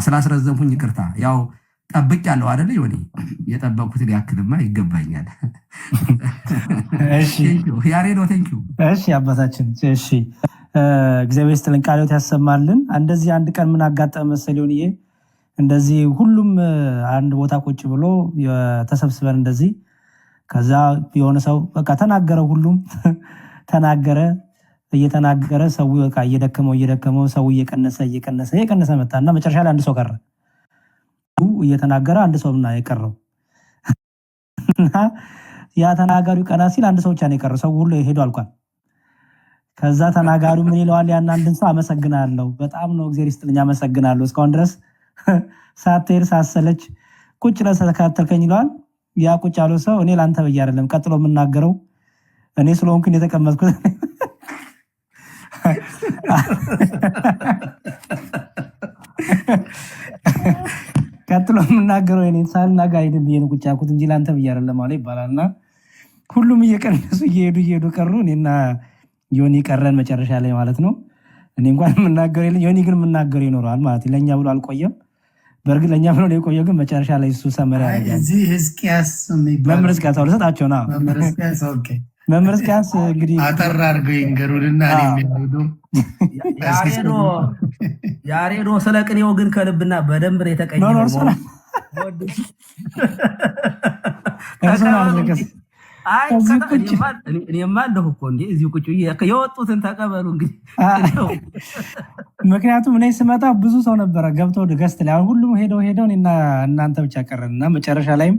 ስላስረዘምኩኝ ይቅርታ። ያው ጠብቅ ያለው አይደለ ዮኒ፣ የጠበቅኩትን ያክልማ ይገባኛል። እሺ ያሬዶ ቴንኪው። እሺ አባታችን እሺ እግዚአብሔር ይስጥልን ቃልዎት ያሰማልን። እንደዚህ አንድ ቀን ምን አጋጠመ መሰል ዮኒዬ፣ እንደዚህ ሁሉም አንድ ቦታ ቁጭ ብሎ ተሰብስበን እንደዚህ ከዛ የሆነ ሰው በቃ ተናገረ፣ ሁሉም ተናገረ። እየተናገረ ሰው በቃ እየደከመው ሰው እየቀነሰ መጣና መጨረሻ ላይ አንድ ሰው ቀረ። እየተናገረ አንድ ሰው እና የቀረው ያ ተናጋሪው ቀና ሲል አንድ ሰው ብቻ ነው የቀረው። ሰው ሁሉ ሄዶ አልቋል። ከዛ ተናጋሪው ምን ይለዋል? ያን አንድን ሰው አመሰግናለሁ፣ በጣም ነው እግዚአብሔር ይስጥልኝ፣ አመሰግናለሁ እስካሁን ድረስ ሳትሄድ ሳሰለች ቁጭ ብለህ ስለተከታተልከኝ ይለዋል። ያ ቁጭ ያለው ሰው እኔ ላንተ ብዬ አይደለም ቀጥሎ የምናገረው እኔ ስለሆንኩኝ የተቀመጥኩት ቀጥሎ የምናገረው እኔ ሳልናገር አይደለም ብዬ ነው ቁጭ ያልኩት እንጂ ላንተ ብዬ አይደለም ማለት ይባላልና ሁሉም እየቀነሱ እየሄዱ ቀሩ። እኔና ዮኒ ቀረን መጨረሻ ላይ ማለት ነው። እኔ እንኳን የምናገረው የለኝ፣ ዮኒ ግን የምናገረው ይኖረዋል ማለት ለኛ ብሎ አልቆየም። በእርግጥ ለኛ ብሎ ነው የቆየው፣ ግን መጨረሻ ላይ እሱ ሰመራ ያደርጋል። እዚህ ሕዝቅያስ መምህር ሕዝቅያስ ልሰጣቸው ነው። መምህር ሕዝቅያስ እንግዲህ አጠር አድርገው ይንገሩንና ያሬዶ ስለ ቅኔው ግን ከልብና በደንብ ነው የተቀየረው። እኔማ አለሁ እኮ እንዴ እዚሁ ቁጭ የወጡትን ተቀበሉ እንግዲህ። ምክንያቱም እኔ ስመጣ ብዙ ሰው ነበረ ገብተው ገስት ላይ፣ አሁን ሁሉም ሄደው እኔና እናንተ ብቻ ቀረን እና መጨረሻ ላይም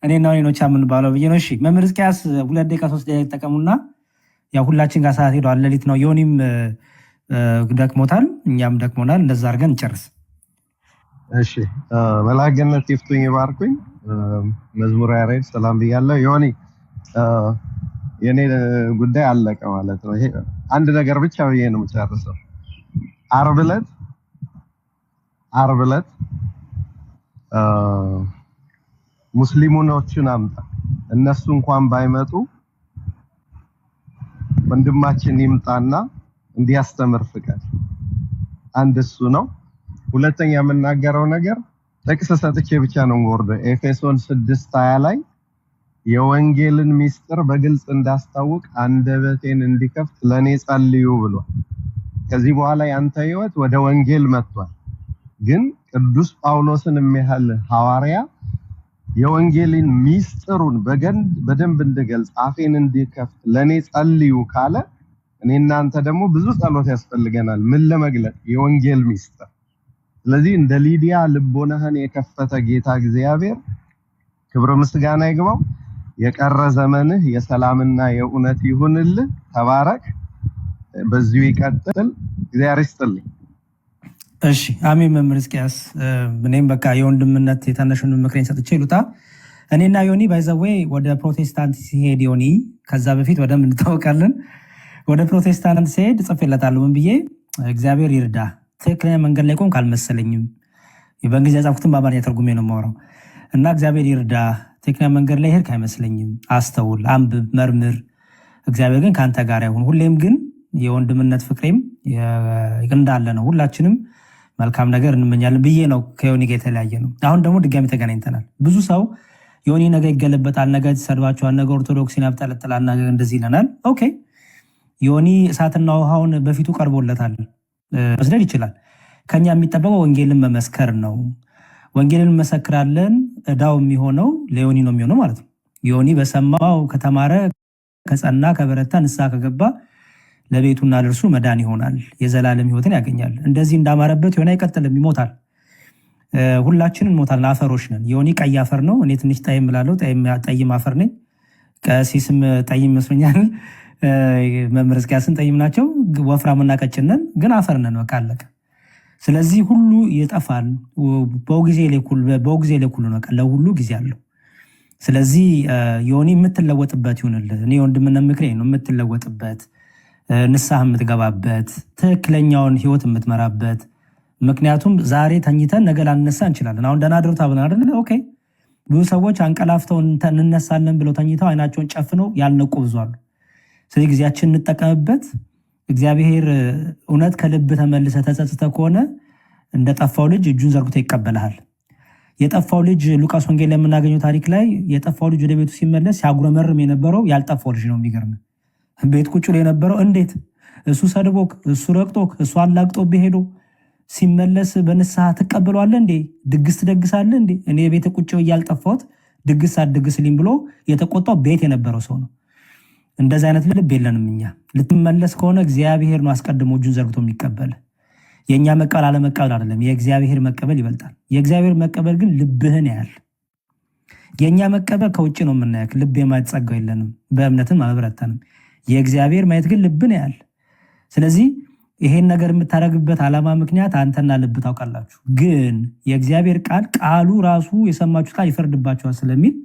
እኔና ኖቻ የምንባለው ብዬ ነው። እሺ መምህር ሕዝቅያስ 2 ደቂቃ 3 ደቂቃ ይጠቀሙና ያው ሁላችን ጋር ሰዓት ሄደዋል፣ ሌሊት ነው። ዮኒም ደክሞታል፣ እኛም ደክሞናል። እንደዛ አድርገን እንጨርስ። እሺ መልአከ ገነት ይፍቱኝ ይባርኩኝ። መዝሙረ ያሬድ ሰላም ብያለሁ። ዮኒ የኔ ጉዳይ አለቀ ማለት ነው። ይሄ አንድ ነገር ብቻ ብዬ ነው የምጨርሰው። ዓርብ ዕለት ሙስሊሞችን አምጣ፣ እነሱ እንኳን ባይመጡ ወንድማችን ይምጣና እንዲያስተምር ፍቀድ። አንድ እሱ ነው። ሁለተኛ የምናገረው ነገር ጥቅስ ሰጥቼ ብቻ ነው የምወርደው። ኤፌሶን 6:20 ላይ የወንጌልን ሚስጥር በግልጽ እንዳስታውቅ አንደበቴን እንዲከፍት ለኔ ጸልዩ ብሏል። ከዚህ በኋላ ያንተ ህይወት ወደ ወንጌል መጥቷል። ግን ቅዱስ ጳውሎስን የሚያህል ሐዋርያ የወንጌልን ሚስጥሩን በደንብ እንድገልጽ አፌን እንዲከፍት ለኔ ጸልዩ ካለ እኔ እናንተ ደግሞ ብዙ ጸሎት ያስፈልገናል። ምን ለመግለጥ? የወንጌል ሚስጥር። ስለዚህ እንደ ሊዲያ ልቦናህን የከፈተ ጌታ እግዚአብሔር ክብር ምስጋና ይግባው። የቀረ ዘመንህ የሰላምና የእውነት ይሁንልህ። ተባረክ። በዚሁ ይቀጥል። እግዚአብሔር ይስጥልኝ። እሺ አሜን። መምህር ሕዝቅያስ እኔም በቃ የወንድምነት የታናሹን ምክሬን ሰጥቼ ልውጣ። እኔና ዮኒ ባይዘዌይ ወደ ፕሮቴስታንት ሲሄድ ዮኒ ከዛ በፊት በደንብ እንታወቃለን። ወደ ፕሮቴስታንት ሲሄድ ጽፌለታለሁ ምን ብዬ እግዚአብሔር ይርዳ፣ ትክክለኛ መንገድ ላይ ቆምክ አልመሰለኝም። በእንግሊዝኛ የጻፍኩትን በአማርኛ ተርጉሜ ነው የማወራው እና እግዚአብሔር ይርዳ፣ ትክክለኛ መንገድ ላይ ሄድክ አይመስለኝም። አስተውል፣ አንብብ፣ መርምር። እግዚአብሔር ግን ከአንተ ጋር ይሁን። ሁሌም ግን የወንድምነት ፍቅሬም እንዳለ ነው። ሁላችንም መልካም ነገር እንመኛለን ብዬ ነው ከዮኒ ጋር የተለያየ ነው። አሁን ደግሞ ድጋሚ ተገናኝተናል። ብዙ ሰው ዮኒ ነገ ይገለበጣል፣ ነገ ይሰድባቸዋል፣ ነገ ኦርቶዶክሲን ያብጠለጥላል፣ ነገ እንደዚህ ይለናል። ኦኬ ዮኒ እሳትና ውሃውን በፊቱ ቀርቦለታል፣ መስደድ ይችላል። ከኛ የሚጠበቀው ወንጌልን መመስከር ነው። ወንጌልን እንመሰክራለን። እዳው የሚሆነው ለዮኒ ነው የሚሆነው ማለት ነው። ዮኒ በሰማው ከተማረ፣ ከጸና፣ ከበረታ፣ ንስሐ ከገባ ለቤቱና ለእርሱ መዳን ይሆናል፣ የዘላለም ሕይወትን ያገኛል። እንደዚህ እንዳማረበት ዮኒ አይቀጥልም፣ ይሞታል። ሁላችንም እንሞታለን፣ አፈሮች ነን። ዮኒ ቀይ አፈር ነው፣ እኔ ትንሽ ጠይም እላለሁ፣ ጠይም አፈር ነኝ። ቀሲስም ጠይም ይመስለኛል፣ መምህር ሕዝቅያስን ጠይም ናቸው። ወፍራምና ቀጭን ነን፣ ግን አፈር ነን፣ በቃ አለቀ። ስለዚህ ሁሉ ይጠፋል። በጊዜ ላይ ሁሉ ነው፣ ለሁሉ ጊዜ አለው። ስለዚህ ዮኒ የምትለወጥበት ይሁንልህ። እኔ ወንድምነት ምክሬ ነው፣ የምትለወጥበት፣ ንስሐ የምትገባበት፣ ትክክለኛውን ህይወት የምትመራበት። ምክንያቱም ዛሬ ተኝተን ነገ ላንነሳ እንችላለን። አሁን ደህና አድሩ ተብለን አይደል? ኦኬ። ብዙ ሰዎች አንቀላፍተው እንነሳለን ብለው ተኝተው አይናቸውን ጨፍነው ያልነቁ ብዙ አሉ። ስለዚህ ጊዜያችን እንጠቀምበት። እግዚአብሔር እውነት ከልብ ተመልሰ ተጸጽተ ከሆነ እንደጠፋው ልጅ እጁን ዘርግቶ ይቀበልሃል። የጠፋው ልጅ ሉቃስ ወንጌል ላይ የምናገኘው ታሪክ ላይ የጠፋው ልጅ ወደ ቤቱ ሲመለስ ሲያጉረመርም የነበረው ያልጠፋው ልጅ ነው። የሚገርም ቤት ቁጭ ብሎ የነበረው እንዴት እሱ ሰድቦክ እሱ ረቅጦክ እሱ አላግጦብህ ሄዶ ሲመለስ በንስሐ ትቀበሏለህ እንዴ? ድግስ ትደግሳለህ እንዴ? እኔ የቤት ቁጭ ብዬ ያልጠፋሁት ድግስ አትድግስልኝ ብሎ የተቆጣው ቤት የነበረው ሰው ነው። እንደዚህ አይነት ልብ የለንም እኛ። ልትመለስ ከሆነ እግዚአብሔር ነው አስቀድሞ እጁን ዘርግቶ የሚቀበል። የእኛ መቀበል አለመቀበል አይደለም፣ የእግዚአብሔር መቀበል ይበልጣል። የእግዚአብሔር መቀበል ግን ልብህን ያያል። የእኛ መቀበል ከውጭ ነው የምናያክ፣ ልብ የማየት ጸጋው የለንም፣ በእምነትም አልበረታንም። የእግዚአብሔር ማየት ግን ልብን ያያል። ስለዚህ ይሄን ነገር የምታደርግበት ዓላማ ምክንያት አንተና ልብ ታውቃላችሁ። ግን የእግዚአብሔር ቃሉ ራሱ የሰማችሁት ቃል ይፈርድባችኋል ስለሚል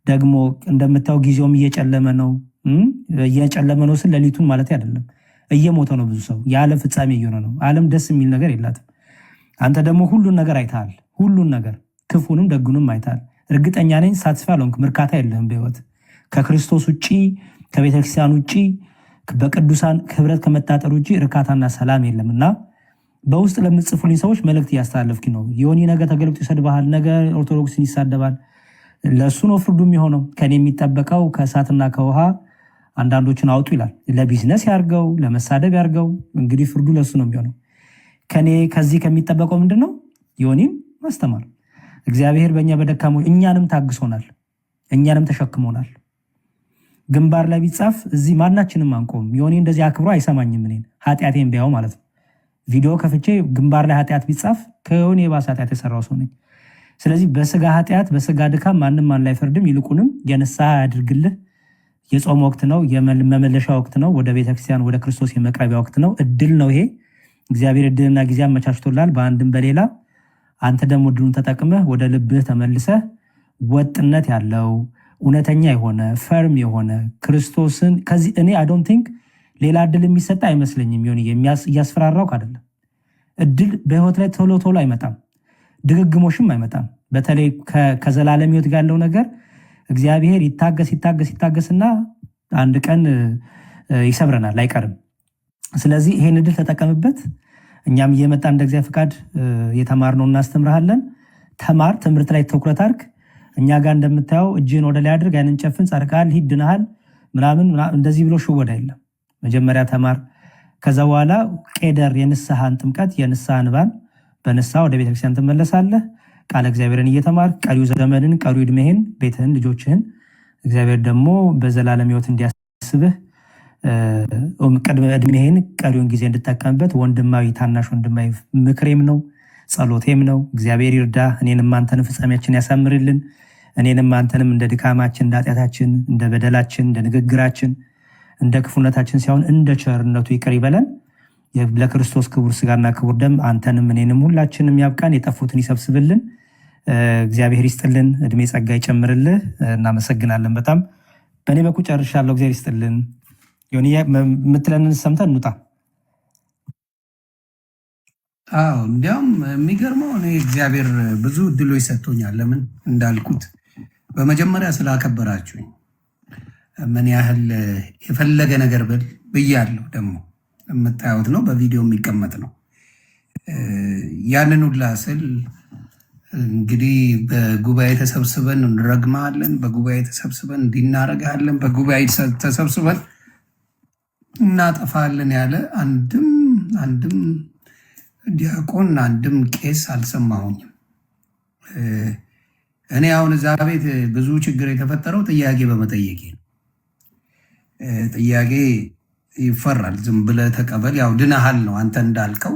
ደግሞ እንደምታየው ጊዜውም እየጨለመ ነው። እየጨለመ ነው ስል ሌሊቱን ማለት አይደለም። እየሞተ ነው ብዙ ሰው። የዓለም ፍጻሜ እየሆነ ነው። ዓለም ደስ የሚል ነገር የላትም። አንተ ደግሞ ሁሉን ነገር አይተሃል። ሁሉን ነገር ክፉንም ደጉንም አይተሃል። እርግጠኛ ነኝ ሳትስፋ አልሆንክም። እርካታ የለህም በህይወት ከክርስቶስ ውጭ ከቤተክርስቲያን ውጭ በቅዱሳን ህብረት ከመታጠር ውጭ እርካታና ሰላም የለም። እና በውስጥ ለምጽፉልኝ ሰዎች መልእክት እያስተላለፍክ ነው። የሆኒ ነገ ተገልብጦ ይሰድብሃል፣ ነገ ኦርቶዶክስን ይሳደባል። ለእሱ ነው ፍርዱ የሚሆነው። ከኔ የሚጠበቀው ከእሳትና ከውሃ አንዳንዶችን አውጡ ይላል። ለቢዝነስ ያርገው ለመሳደብ ያርገው፣ እንግዲህ ፍርዱ ለእሱ ነው የሚሆነው። ከኔ ከዚህ ከሚጠበቀው ምንድን ነው? ዮኒን ማስተማር። እግዚአብሔር በእኛ በደካሞች እኛንም ታግሶናል፣ እኛንም ተሸክሞናል። ግንባር ላይ ቢጻፍ እዚህ ማናችንም አንቆም። ዮኒ እንደዚህ አክብሮ አይሰማኝም። እኔን ኃጢአቴን ቢያው ማለት ነው። ቪዲዮ ከፍቼ ግንባር ላይ ኃጢአት ቢጻፍ ከዮኒ የባሰ ኃጢአት የሰራው ሰው ነኝ። ስለዚህ በስጋ ኃጢአት በስጋ ድካም ማንም ማን ላይ ፈርድም። ይልቁንም የንስሐ ያድርግልህ። የጾም ወቅት ነው፣ የመመለሻ ወቅት ነው፣ ወደ ቤተክርስቲያን ወደ ክርስቶስ የመቅረቢያ ወቅት ነው። እድል ነው ይሄ። እግዚአብሔር እድልና ጊዜ አመቻችቶላል በአንድም በሌላ። አንተ ደግሞ እድሉን ተጠቅመህ ወደ ልብህ ተመልሰህ ወጥነት ያለው እውነተኛ የሆነ ፈርም የሆነ ክርስቶስን ከዚህ እኔ አይ ዶንት ቲንክ ሌላ እድል የሚሰጥ አይመስለኝም። ሆን እያስፈራራው አይደለም። እድል በህይወት ላይ ቶሎ ቶሎ አይመጣም፣ ድግግሞሽም አይመጣም። በተለይ ከዘላለም ህይወት ጋር ያለው ነገር እግዚአብሔር ይታገስና አንድ ቀን ይሰብረናል፣ አይቀርም። ስለዚህ ይሄን እድል ተጠቀምበት። እኛም እየመጣ እንደ እግዚአብሔር ፍቃድ የተማርነው እናስተምርሃለን። ተማር፣ ትምህርት ላይ ትኩረት አድርግ። እኛ ጋር እንደምታየው እጅን ወደ ላይ አድርግ፣ አይንን ጨፍን፣ ጸድቀሃል፣ ሂድ፣ ድነሃል ምናምን እንደዚህ ብሎ ሽወዳ የለም። መጀመሪያ ተማር። ከዛ በኋላ ቄደር የንስሐን ጥምቀት የንስሐን ባን በንስሐ ወደ ቤተክርስቲያን ትመለሳለህ። ቃለ እግዚአብሔርን እየተማር ቀሪው ዘመንን ቀሪው ዕድሜህን ቤትህን ልጆችህን እግዚአብሔር ደግሞ በዘላለም ህይወት እንዲያስብህ ቅድመ ዕድሜህን ቀሪውን ጊዜ እንድጠቀምበት ወንድማዊ ታናሽ ወንድማዊ ምክሬም ነው ጸሎቴም ነው። እግዚአብሔር ይርዳ። እኔንም አንተንም ፍጻሜያችን ያሳምርልን። እኔንም አንተንም እንደ ድካማችን እንደ ኃጢአታችን እንደ በደላችን እንደ ንግግራችን እንደ ክፉነታችን ሳይሆን እንደ ቸርነቱ ይቅር ይበለን። ለክርስቶስ ክቡር ስጋና ክቡር ደም አንተንም እኔንም ሁላችንም ያብቃን። የጠፉትን ይሰብስብልን። እግዚአብሔር ይስጥልን። እድሜ ጸጋ ይጨምርልህ። እናመሰግናለን በጣም። በእኔ በኩል ጨርሻለሁ። እግዚአብሔር ይስጥልን። ዮኒ የምትለንን ሰምተን እንውጣ። አዎ እንዲያውም የሚገርመው እኔ እግዚአብሔር ብዙ እድሎች ሰጥቶኛል። ለምን እንዳልኩት በመጀመሪያ ስላከበራችሁኝ ምን ያህል የፈለገ ነገር ብል ብያለሁ። ደግሞ የምታዩት ነው፣ በቪዲዮ የሚቀመጥ ነው። ያንን ሁላ ስል እንግዲህ በጉባኤ ተሰብስበን እንረግማለን፣ በጉባኤ ተሰብስበን እንዲናረጋለን፣ በጉባኤ ተሰብስበን እናጠፋለን ያለ አንድም ዲያቆን አንድም ቄስ አልሰማሁኝም። እኔ አሁን እዛ ቤት ብዙ ችግር የተፈጠረው ጥያቄ በመጠየቄ ነው። ጥያቄ ይፈራል። ዝም ብለህ ተቀበል። ያው ድነሃል ነው አንተ እንዳልከው።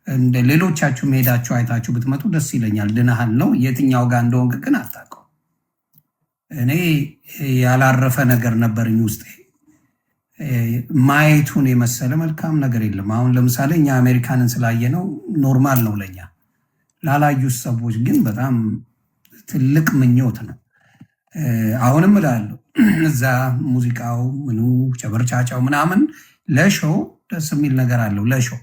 እንደ ሌሎቻችሁ ሄዳችሁ አይታችሁ ብትመጡ ደስ ይለኛል። ድነሃል ነው። የትኛው ጋር እንደሆንክ ግን አታውቀው። እኔ ያላረፈ ነገር ነበርኝ ውስጤ። ማየቱን የመሰለ መልካም ነገር የለም። አሁን ለምሳሌ እኛ አሜሪካንን ስላየነው ኖርማል ነው ለኛ፣ ላላዩት ሰዎች ግን በጣም ትልቅ ምኞት ነው። አሁንም እላለሁ እዛ ሙዚቃው ምኑ ጨበርቻጫው ምናምን ለሾው ደስ የሚል ነገር አለው ለሾው።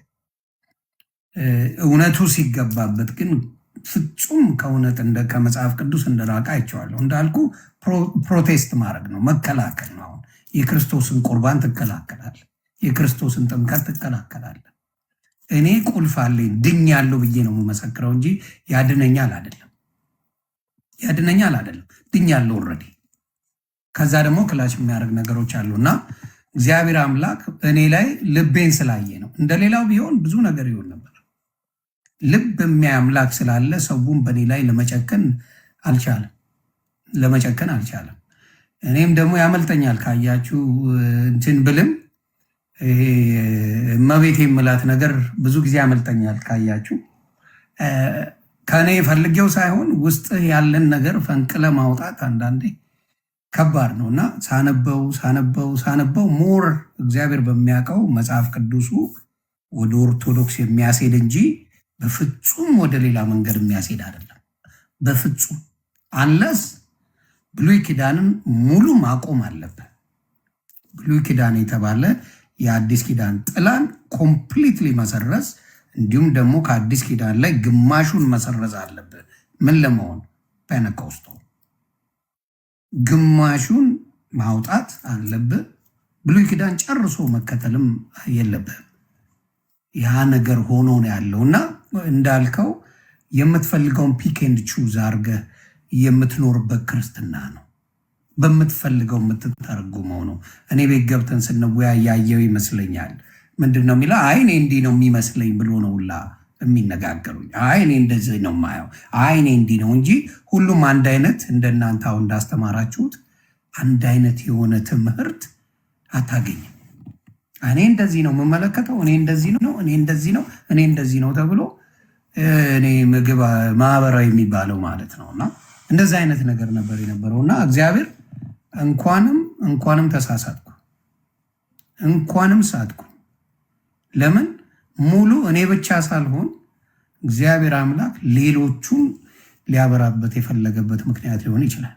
እውነቱ ሲገባበት ግን ፍጹም ከእውነት ከመጽሐፍ ቅዱስ እንደራቀ አይቼዋለሁ። እንዳልኩ ፕሮቴስት ማድረግ ነው፣ መከላከል ነው። አሁን የክርስቶስን ቁርባን ትከላከላል፣ የክርስቶስን ጥምቀት ትከላከላለ። እኔ ቁልፍ አለኝ ድኛለሁ ብዬ ነው የምመሰክረው እንጂ ያድነኛል አይደለም፣ ድኛለሁ ኦልሬዲ። ከዛ ደግሞ ክላሽ የሚያደርግ ነገሮች አሉና እግዚአብሔር አምላክ እኔ ላይ ልቤን ስላየ ነው። እንደሌላው ቢሆን ብዙ ነገር ይሆን ነበር። ልብ የሚያይ አምላክ ስላለ ሰውን በእኔ ላይ ለመጨከን አልቻለም። እኔም ደግሞ ያመልጠኛል ካያችሁ እንትን ብልም እመቤቴ የምላት ነገር ብዙ ጊዜ ያመልጠኛል ካያችሁ። ከእኔ ፈልጌው ሳይሆን ውስጥ ያለን ነገር ፈንቅለ ማውጣት አንዳንዴ ከባድ ነው እና ሳነበው ሞር እግዚአብሔር በሚያውቀው መጽሐፍ ቅዱሱ ወደ ኦርቶዶክስ የሚያስሄድ እንጂ በፍጹም ወደ ሌላ መንገድ የሚያስሄድ አይደለም። በፍጹም አንለስ ብሉይ ኪዳንን ሙሉ ማቆም አለብን። ብሉይ ኪዳን የተባለ የአዲስ ኪዳን ጥላን ኮምፕሊትሊ መሰረዝ፣ እንዲሁም ደግሞ ከአዲስ ኪዳን ላይ ግማሹን መሰረዝ አለብን። ምን ለመሆን ፔንቴኮስቶ ግማሹን ማውጣት አለብህ። ብሉይ ኪዳን ጨርሶ መከተልም የለብህ። ያ ነገር ሆኖ ነው ያለው እና እንዳልከው የምትፈልገውን ፒክ ኤንድ ቹዝ አድርገህ የምትኖርበት ክርስትና ነው። በምትፈልገው የምትተረጉመው ነው። እኔ ቤት ገብተን ስንወያይ ያየው ይመስለኛል። ምንድን ነው የሚለው? አይ እኔ እንዲህ ነው የሚመስለኝ ብሎ ነው ሁላ የሚነጋገሩኝ። አይ እኔ እንደዚህ ነው የማየው፣ አይ እኔ እንዲህ ነው እንጂ ሁሉም አንድ አይነት እንደናንተ አሁን እንዳስተማራችሁት አንድ አይነት የሆነ ትምህርት አታገኝም። እኔ እንደዚህ ነው የምመለከተው፣ እኔ እንደዚህ ነው ተብሎ እኔ ምግብ ማህበራዊ የሚባለው ማለት ነው። እና እንደዚህ አይነት ነገር ነበር የነበረው እና እግዚአብሔር እንኳንም ተሳሳትኩ፣ እንኳንም ሳትኩ። ለምን ሙሉ እኔ ብቻ ሳልሆን እግዚአብሔር አምላክ ሌሎቹን ሊያበራበት የፈለገበት ምክንያት ሊሆን ይችላል።